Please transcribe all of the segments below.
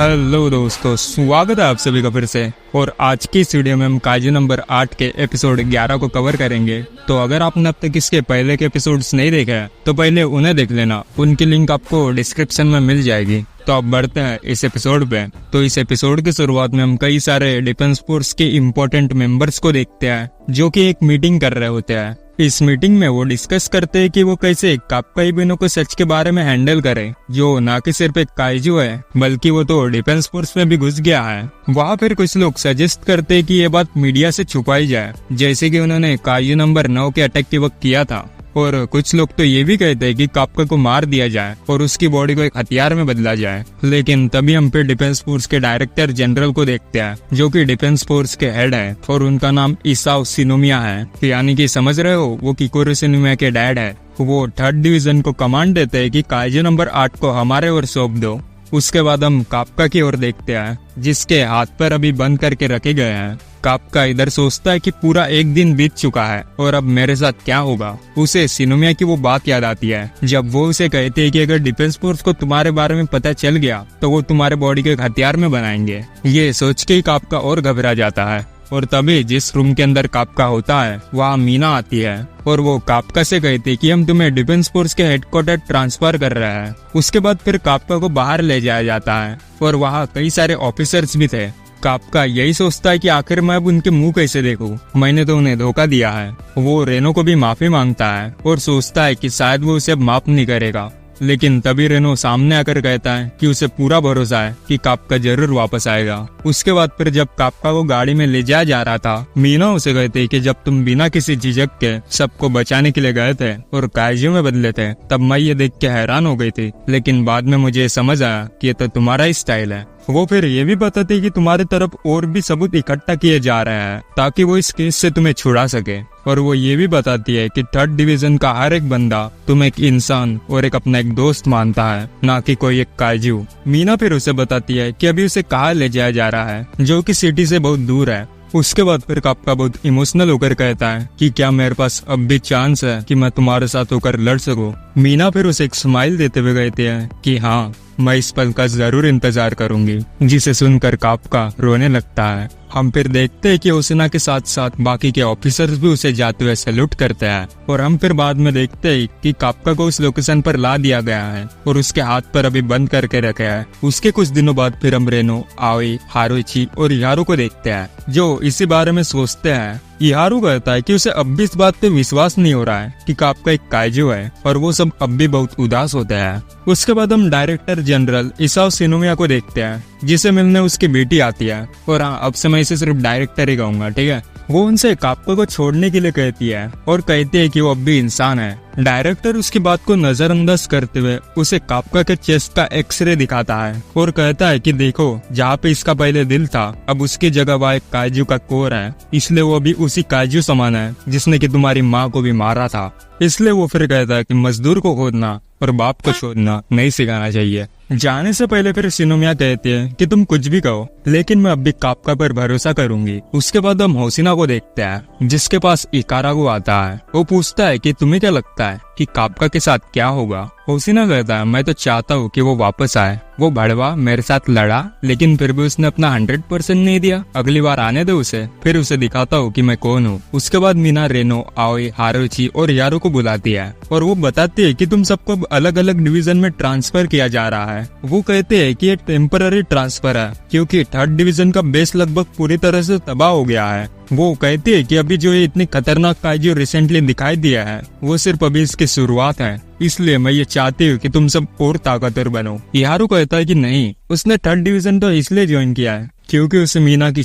Hello दोस्तों, स्वागत है आप सभी का फिर से। और आज की इस वीडियो में हम काइजू नंबर 8 के एपिसोड 11 को कवर करेंगे। तो अगर आपने अब तक इसके पहले के एपिसोड्स नहीं देखे हैं तो पहले उन्हें देख लेना, उनकी लिंक आपको डिस्क्रिप्शन में मिल जाएगी। तो अब बढ़ते हैं इस एपिसोड पे। तो इस एपिसोड की शुरुआत में हम कई सारे डिफेंस फोर्स के इम्पोर्टेंट मेंबर्स को देखते हैं जो कि एक मीटिंग कर रहे होते हैं। इस मीटिंग में वो डिस्कस करते हैं कि वो कैसे काप्काई बिनो को सच के बारे में हैंडल करे, जो ना कि सिर्फ एक काइजू है बल्कि वो तो डिफेंस फोर्स में भी घुस गया है। वहाँ फिर कुछ लोग सजेस्ट करते हैं कि ये बात मीडिया से छुपाई जाए, जैसे कि उन्होंने काइजू नंबर 9 के अटैक के वक्त किया था। और कुछ लोग तो ये भी कहते हैं कि काप्का को मार दिया जाए और उसकी बॉडी को एक हथियार में बदला जाए। लेकिन तभी हम फिर डिफेंस फोर्स के डायरेक्टर जनरल को देखते हैं, जो कि डिफेंस फोर्स के हेड है और उनका नाम इसाओ शिनोमिया है। यानी कि समझ रहे हो, वो किकोरो शिनोमिया के डैड है। वो 3rd डिवीजन को कमांड देते हैं कि काइजू नंबर 8 को हमारे ओर सौंप दो। उसके बाद हम काप्का की ओर देखते हैं, जिसके हाथ पर अभी बंद करके रखे गए हैं। काप्का इधर सोचता है कि पूरा एक दिन बीत चुका है और अब मेरे साथ क्या होगा। उसे शिनोमिया की वो बात याद आती है जब वो उसे कहते हैं कि अगर डिफेंस फोर्स को तुम्हारे बारे में पता चल गया तो वो तुम्हारे बॉडी को एक हथियार में बनाएंगे। ये सोच के ही काप्का और घबरा जाता है। और तभी जिस रूम के अंदर काप्का होता है वहाँ मीना आती है और वो काप्का से कहती है कि हम तुम्हें डिफेंस फोर्स के हेडक्वार्टर ट्रांसफर कर रहे हैं। उसके बाद फिर काप्का को बाहर ले जाया जाता है और वहाँ कई सारे ऑफिसर्स भी थे। काप्का यही सोचता है कि आखिर मैं अब उनके मुंह कैसे देखूं, मैंने तो उन्हें धोखा दिया है। वो रेनो को भी माफी मांगता है और सोचता है कि शायद वो उसे अब माफ नहीं करेगा। लेकिन तभी रेनो सामने आकर कहता है कि उसे पूरा भरोसा है कि काप्का जरूर वापस आएगा। उसके बाद फिर जब काप्का को गाड़ी में ले जाया जा रहा था, मीना उसे कहती है कि जब तुम बिना किसी झिझक के सबको बचाने के लिए गए थे और काइजू में बदले थे, तब मैं ये देख के हैरान हो गई थी। लेकिन बाद में मुझे समझ आया कि ये तो तुम्हारा ही स्टाइल है। वो फिर ये भी बताते हैं कि तुम्हारी तरफ और भी सबूत इकट्ठा किए जा रहे हैं ताकि वो इस केस से तुम्हें छुड़ा सके। और वो ये भी बताती है कि 3rd डिवीजन का हर एक बंदा तुम एक इंसान और एक अपना एक दोस्त मानता है, ना कि कोई एक काइजू। मीना फिर उसे बताती है कि अभी उसे कहाँ ले जाया जा रहा है, जो कि सिटी से बहुत दूर है। उसके बाद फिर काप्का बहुत इमोशनल होकर कहता है कि क्या मेरे पास अब भी चांस है कि मैं तुम्हारे साथ होकर लड़ सकूं। मीना फिर उसे एक स्माइल देते हुए कहती है कि हाँ, मैं इस पल का जरूर इंतजार करूंगी। जिसे सुनकर काप्का रोने लगता है। हम फिर देखते हैं कि ओसिना के साथ साथ बाकी के ऑफिसर्स भी उसे जाते हुए सैल्यूट करते हैं। और हम फिर बाद में देखते हैं कि काप्का को उस लोकेशन पर ला दिया गया है और उसके हाथ पर अभी बंद करके रखे है। उसके कुछ दिनों बाद फिर हम रेनो, आओई, हारुइची और इहारू को देखते हैं, जो इसी बारे में सोचते हैं। इहारू कहता है कि उसे अब भी इस बात पे विश्वास नहीं हो रहा है कि काप्का एक काइजू है और वो सब अब भी बहुत उदास होते हैं। उसके बाद हम डायरेक्टर जनरल इसाओ शिनोमिया को देखते हैं, जिसे मिलने उसकी बेटी आती है। और हाँ, अब से मैं इसे सिर्फ डायरेक्टर ही कहूंगा, ठीक है। वो उनसे काप्का को छोड़ने के लिए कहती है और कहती है कि वो अब भी इंसान है। डायरेक्टर उसकी बात को नजरअंदाज करते हुए उसे काप्का के चेस्ट का एक्सरे दिखाता है और कहता है कि देखो, जहाँ पे इसका पहले दिल था अब उसकी जगह वह एक काइजू का कोर है, इसलिए वो अभी उसी काइजू समान है जिसने कि तुम्हारी माँ को भी मारा था। इसलिए वो फिर कहता है कि मजदूर को खोदना और बाप को छोड़ना नहीं सिखाना चाहिए। जाने से पहले फिर शिनोमिया कहते हैं कि तुम कुछ भी कहो, लेकिन मैं अब भी काप्का पर भरोसा करूंगी। उसके बाद हम होसिना को देखते हैं, जिसके पास इकारागु आता है। वो पूछता है कि तुम्हें क्या लगता है कि काप्का के साथ क्या होगा। होसिना कहता है, मैं तो चाहता हूँ कि वो वापस आए। वो भड़वा मेरे साथ लड़ा, लेकिन फिर भी उसने अपना 100% नहीं दिया। अगली बार आने दो उसे, फिर उसे दिखाता हूँ कि मैं कौन हूँ। उसके बाद मीना रेनो, आओई, हारुइची और यारो को बुलाती है और वो बताती है कि तुम सबको अलग अलग डिवीजन में ट्रांसफर किया जा रहा है। वो कहते हैं कि ये टेम्पररी ट्रांसफर है क्योंकि 3rd डिवीजन का बेस लगभग पूरी तरह से तबाह हो गया है। वो कहते हैं कि अभी जो ये इतनी खतरनाक काइजू रिसेंटली दिखाई दिया है वो सिर्फ अभी इसकी शुरुआत है, इसलिए मैं ये चाहती हूँ कि तुम सब और ताकतवर बनो। इहारू कहता है कि नहीं, उसने 3rd डिवीजन तो इसलिए ज्वाइन किया है क्योंकि उसे मीना की।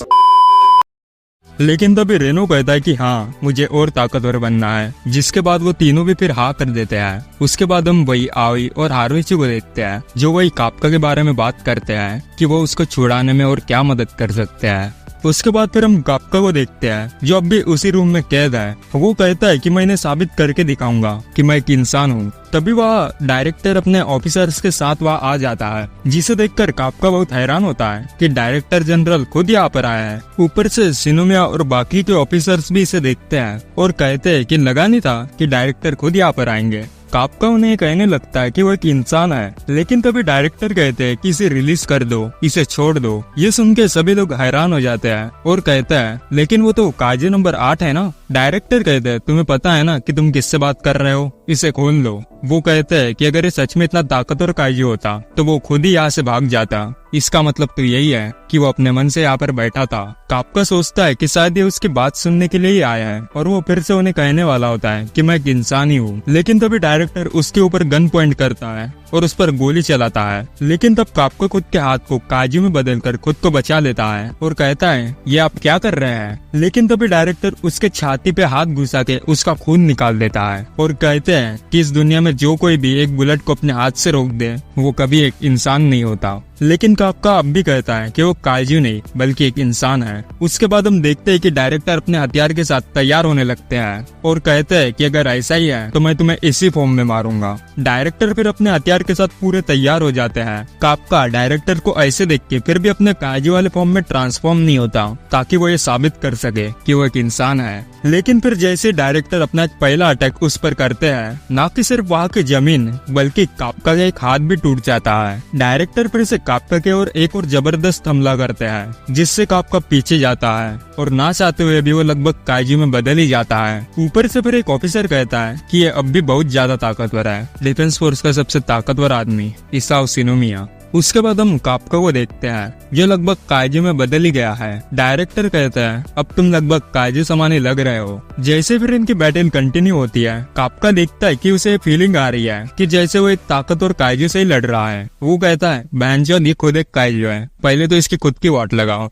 लेकिन तभी रेनो कहता है कि हाँ, मुझे और ताकतवर बनना है। जिसके बाद वो तीनों भी फिर हाँ कर देते हैं। उसके बाद हम वही आओई और हारुइची को देखते हैं, जो वही काप्का के बारे में बात करते हैं कि वो उसको छुड़ाने में और क्या मदद कर सकते हैं। उसके बाद फिर हम काप्का को देखते हैं, जो अब भी उसी रूम में कैद है। वो कहता है कि मैं इन्हें साबित करके दिखाऊंगा कि मैं एक इंसान हूँ। तभी वह डायरेक्टर अपने ऑफिसर्स के साथ वहाँ आ जाता है, जिसे देखकर काप्का बहुत हैरान होता है कि डायरेक्टर जनरल खुद यहाँ पर आया है। ऊपर से शिनोमिया और बाकी के ऑफिसर्स भी इसे देखते हैं और कहते हैं कि लगा नहीं था कि डायरेक्टर खुद यहाँ पर आएंगे। काफका उन्हें कहने लगता है कि वो एक इंसान है, लेकिन तभी डायरेक्टर कहते हैं कि इसे रिलीज कर दो, इसे छोड़ दो। ये सुन के सभी लोग हैरान हो जाते हैं और कहते हैं लेकिन वो तो काजी नंबर 8 है ना। डायरेक्टर कहते हैं तुम्हें पता है ना कि तुम किससे बात कर रहे हो, इसे खोल लो। वो कहते हैं कि अगर ये सच में इतना ताकतवर काजी होता तो वो खुद ही यहाँ से भाग जाता। इसका मतलब तो यही है कि वो अपने मन से यहाँ पर बैठा था। काफका सोचता है कि शायद ये उसकी बात सुनने के लिए ही आया है और वो फिर से उन्हें कहने वाला होता है कि मैं एक इंसान ही हूँ, लेकिन तभी डायरेक्टर उसके ऊपर गन पॉइंट करता है और उस पर गोली चलाता है। लेकिन तब काफका खुद के हाथ को काजू में बदलकर खुद को बचा लेता है और कहता है ये आप क्या कर रहे हैं। लेकिन तभी डायरेक्टर उसके छाती पे हाथ घुसा के उसका खून निकाल देता है और कहते हैं कि इस दुनिया में जो कोई भी एक बुलेट को अपने हाथ से रोक दे वो कभी एक इंसान नहीं होता। लेकिन काफका अब भी कहता है कि वो काजू नहीं बल्कि एक इंसान है। उसके बाद हम देखते हैं कि डायरेक्टर अपने हथियार के साथ तैयार होने लगते हैं और कहते हैं कि अगर ऐसा ही है तो मैं तुम्हें इसी फॉर्म में मारूंगा। डायरेक्टर फिर अपने हथियार के साथ पूरे तैयार हो जाते हैं। काफका डायरेक्टर को ऐसे देख के फिर भी अपने काजू वाले फॉर्म में ट्रांसफॉर्म नहीं होता ताकि वो ये साबित कर सके कि वो एक इंसान है। लेकिन फिर जैसे डायरेक्टर अपना पहला अटैक उस पर करते हैं, ना कि सिर्फ वहाँ की जमीन बल्कि काफका का एक हाथ भी टूट जाता है। डायरेक्टर फिर से काफका के और एक और जबरदस्त हमला करते हैं जिससे काफका पीछे जाता है और ना चाहते हुए भी वो लगभग काजू में बदल ही जाता है। ऊपर से फिर एक ऑफिसर कहता है कि ये अब भी बहुत ज्यादा ताकतवर है, डिफेंस फोर्स का सबसे ताकतवर आदमी इसाओ शिनोमिया। उसके बाद हम काफका को देखते हैं जो लगभग काजू में बदल ही गया है। डायरेक्टर कहता है अब तुम लगभग काजू समाने लग रहे हो। जैसे फिर इनकी बैटल कंटिन्यू होती है, काफका देखता है कि उसे फीलिंग आ रही है कि जैसे वो एक ताकतवर काजू से ही लड़ रहा है। वो कहता है बैंजॉन ये खुद एक काजू है, पहले तो इसकी खुद की वाट लगाओ।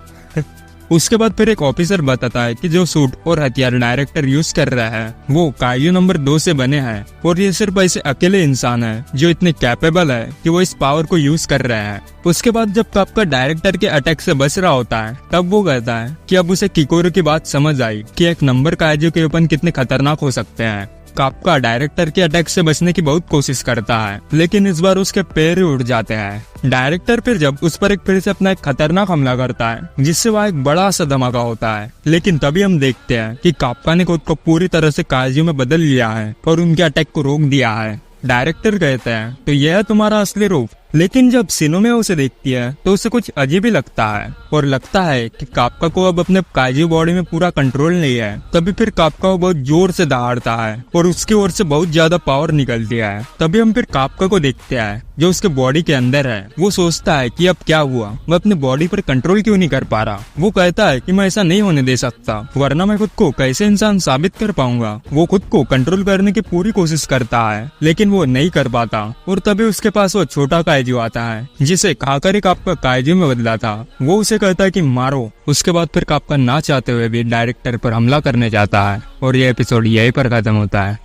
उसके बाद फिर एक ऑफिसर बताता है कि जो सूट और हथियार डायरेक्टर यूज कर रहा है वो काजू नंबर 2 से बने हैं और ये सिर्फ ऐसे अकेले इंसान है जो इतने कैपेबल है कि वो इस पावर को यूज कर रहे हैं। उसके बाद जब काफका डायरेक्टर के अटैक से बच रहा होता है तब वो कहता है कि अब उसे किकोरो की बात समझ आई कि एक नंबर काजू के वेपन कितने खतरनाक हो सकते हैं। काफका डायरेक्टर के अटैक से बचने की बहुत कोशिश करता है लेकिन इस बार उसके पैर ही उड़ जाते हैं। डायरेक्टर फिर जब उस पर फिर से अपना एक खतरनाक हमला करता है जिससे वह एक बड़ा सा धमाका होता है। लेकिन तभी हम देखते हैं कि काफका ने खुद को पूरी तरह से काजू में बदल लिया है और उनके अटैक को रोक दिया है। डायरेक्टर कहते हैं तो यह है तुम्हारा असली रूप। लेकिन जब शिनोमिया उसे देखती है तो उसे कुछ अजीब ही लगता है और लगता है कि काफका को अब अपने काजू बॉडी में पूरा कंट्रोल नहीं है। तभी फिर काफका को बहुत जोर से दहाड़ता है और उसकी ओर से बहुत ज्यादा पावर निकलती है। तभी हम फिर काफका को देखते हैं जो उसके बॉडी के अंदर है। वो सोचता है कि अब क्या हुआ, मैं अपने बॉडी पर कंट्रोल क्यों नहीं कर पा रहा। वो कहता है कि मैं ऐसा नहीं होने दे सकता, वरना मैं खुद को कैसे इंसान साबित कर पाऊंगा। वो खुद को कंट्रोल करने की पूरी कोशिश करता है लेकिन वो नहीं कर पाता और तभी उसके पास वो छोटा काजू आता है जिसे खाकर एक काफका काजू में बदला था। वो उसे कहता है कि मारो। उसके बाद फिर काफका ना चाहते हुए भी डायरेक्टर पर हमला करने जाता है और ये एपिसोड यहीं पर खत्म होता है।